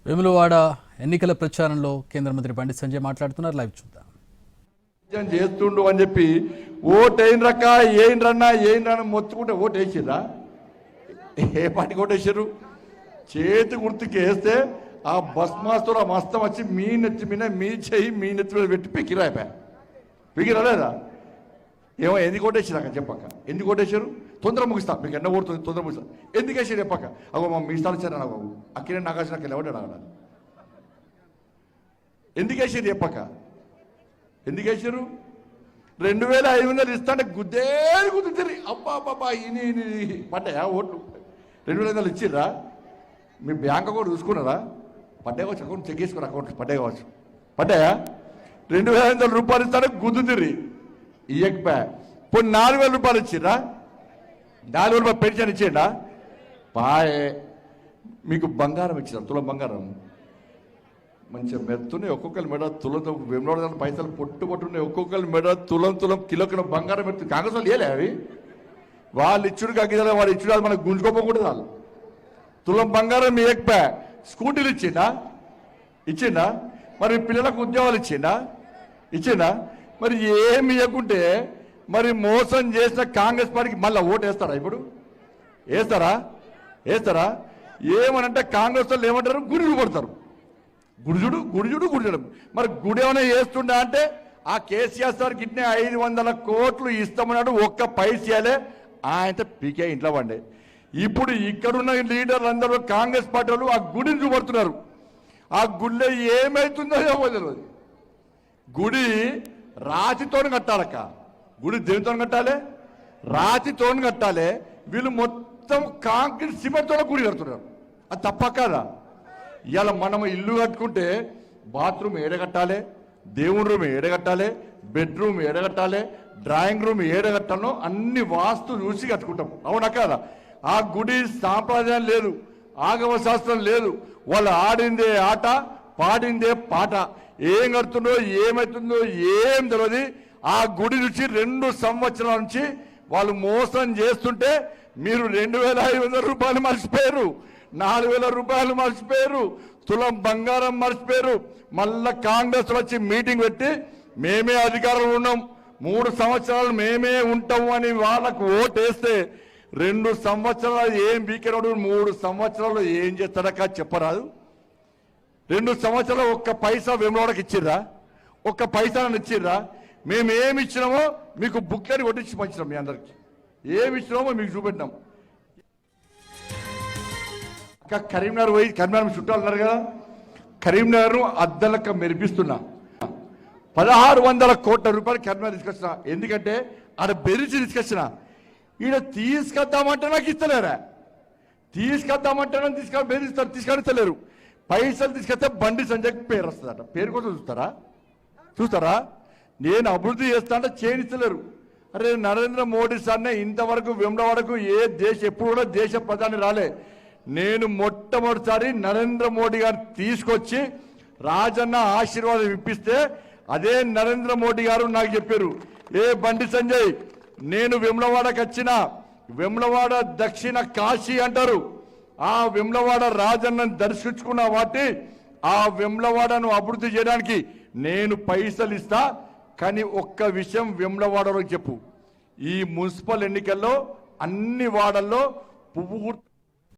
వేములవాడ ఎన్నికల ప్రచారంలో కేంద్ర మంత్రి బండి సంజయ్ మాట్లాడుతున్నారు. లైవ్ చూద్దాం. చేస్తుండు అని చెప్పి ఓటైన రక్క ఏంటన్నా మొత్తుకుంటే ఓటు వేసిర్రా? ఏ పార్టీకి ఓటేసారు? చేతి గుర్తుకి వేస్తే ఆ బస్ మాస్టర్ ఆ మస్తం వచ్చి మీ నెత్తి మీద మీ చెయ్యి మీ నెత్తి మీద పెట్టి పికిరా లేదా? ఏమో ఎందుకు ఓటేసారు చెప్పక్క, ఎందుకు ఓటేశారు? తొందర ముగిస్తా, మీకు ఎన్న ఓడుతుంది తొందర ముగిస్తా. ఎందుకు వేసారు చెప్పక్క? అగో మా మీ స్థానం వచ్చారు నాకు అక్కడే నాగార్జున అక్కడ ఎవడాడు అక్కడ ఎందుకు వేసారు చెప్పక్క? ఎందుకు వేసారు? 2500 ఇస్తాంటే గుద్దుతుంది. అబ్బా ఇని పడ్డాయా ఓట్లు? 2500 ఇచ్చిర్రా? మీ బ్యాంక్ అకౌంట్ చూసుకున్నారా? పడ్డాయి కావచ్చు, అకౌంట్ చెక్ చేసుకుని అకౌంట్ పడ్డాయి కావచ్చు. పడ్డాయా? 2500 రూపాయలు ఇస్తానే గుద్దుతిరి ఇయ్యకపోయా. ఇప్పుడు 4000 రూపాయలు ఇచ్చిర్రా? 4000 రూపాయలు పెన్షన్ ఇచ్చిండా? పాయే. మీకు బంగారం ఇచ్చారు, తులం బంగారం మంచిగా మెత్తున్నాయి. ఒక్కొక్కరు మెడ తులంతో వెంబడ పైసలు పొట్టున్నాయి. ఒక్కొక్కరు మెడ తులం కిలో బంగారం పెడుతుంది. కాంగ్రెస్ వాళ్ళు ఇవ్వలే అవి. వాళ్ళు ఇచ్చుడు కాగిదాలు వాడు ఇచ్చుడు, అది మనకు గుంజుకోపోకూడదు. వాళ్ళు తులం బంగారం ఇవ్వకపోయా. స్కూటీలు ఇచ్చిండా? మరి పిల్లలకు ఉద్యోగాలు ఇచ్చిండా? మరి ఏమి ఇవ్వకుంటే మరి మోసం చేసిన కాంగ్రెస్ పార్టీకి మళ్ళీ ఓటు వేస్తారా? ఇప్పుడు వేస్తారా? ఏమనంటే కాంగ్రెస్ వాళ్ళు ఏమంటారు? గుడిలు కొడతారు. గుడిజుడు. మరి గుడి ఏమైనా చేస్తుండా అంటే ఆ కేసీఆర్ సార్కి ఇట్నే 500 కోట్లు ఇస్తామన్నాడు. ఒక్క పైసలే ఆయనతో పీకే ఇంట్లో పండే. ఇప్పుడు ఇక్కడున్న లీడర్లు అందరూ కాంగ్రెస్ పార్టీ వాళ్ళు ఆ గుడిని చూపడుతున్నారు. ఆ గుడిలో ఏమవుతుందో ఏమో తెలియదు. గుడి రాతితో కట్టాలక్క. గుడి దేనితో కట్టాలి? రాతితో కట్టాలి. వీళ్ళు మొత్తం కాంక్రీట్ సిమెంట్తో గుడి కడుతున్నారు. అది తప్ప కాదా? ఇవాళ మనం ఇల్లు కట్టుకుంటే బాత్రూమ్ ఏడగట్టాలి, దేవుని రూమ్ ఏడగట్టాలి, బెడ్రూమ్ ఏడగట్టాలి, డ్రాయింగ్ రూమ్ ఏడగట్టాలో అన్ని వాస్తు చూసి కట్టుకుంటాం. అవునా కాదా? ఆ గుడి సాంప్రదాయం లేదు, ఆగమ శాస్త్రం లేదు. వాళ్ళు ఆడిందే ఆట, పాడిందే పాట. ఏం కడుతుందో ఏమవుతుందో ఏం తెలియదు. ఆ గుడి నుంచి 2 సంవత్సరాల నుంచి వాళ్ళు మోసం చేస్తుంటే మీరు 2500 రూపాయలు మర్చిపోయారు, 4000 రూపాయలు మర్చిపోయారు, తులం బంగారం మర్చిపోయారు. మళ్ళా కాంగ్రెస్ వచ్చి మీటింగ్ పెట్టి మేమే అధికారంలో ఉన్నాం, 3 సంవత్సరాలు మేమే ఉంటాము అని వాళ్ళకు ఓటేస్తే 2 సంవత్సరాలు ఏం బీకేనాడు? 3 సంవత్సరాలు ఏం చేస్తాడక చెప్పరాదు? 2 సంవత్సరాలు ఒక్క పైసా వేములవాడకి ఇచ్చిర్రా? ఒక్క పైసా ఇచ్చిర్రా? మేము ఏమి ఇచ్చినామో మీకు బుక్లని కొట్టించి పంచినాం. మీ అందరికి ఏమి ఇచ్చినామో మీకు చూపెట్టినాం. అక్క కరీంనగర్ పోయి, కరీంనగర్ చుట్టాలు ఉన్నారు కదా, కరీంనగర్ అద్దలక్క మెరిపిస్తున్నా. 1600 కోట్ల రూపాయలు కరీంనగర్ తీసుకొచ్చిన. ఎందుకంటే ఆడ బెరిచి తీసుకొచ్చిన. ఈడ తీసుకొద్దామంటే నాకు ఇస్తలేరా? తీసుకొద్దామంటే బెదిరిస్తారు, తీసుకొస్తలేరు. పైసలు తీసుకొస్తే బండి సంజయ్కి పేరు వస్తుందట. పేరు కోసం చూస్తారా? నేను అభివృద్ధి చేస్తా అంటే చేయనిస్తలేరు. అరే నరేంద్ర మోడీ సార్నే ఇంతవరకు వేములవాడకు ఎప్పుడు కూడా దేశ ప్రధాని రాలే. నేను మొట్టమొదటిసారి నరేంద్ర మోడీ గారు తీసుకొచ్చి రాజన్న ఆశీర్వాదం ఇప్పిస్తే అదే నరేంద్ర మోడీ గారు నాకు చెప్పారు, ఏ బండి సంజయ్ నేను వేములవాడకు వచ్చిన, వేములవాడ దక్షిణ కాశీ అంటారు. ఆ వేములవాడ రాజన్నను దర్శించుకున్న వాటి ఆ వేములవాడను అభివృద్ధి చేయడానికి నేను పైసలు ఇస్తా. కానీ ఒక్క విషయం వేములవాడలో చెప్పు, ఈ మున్సిపల్ ఎన్నికల్లో అన్ని వాడల్లో పువ్వు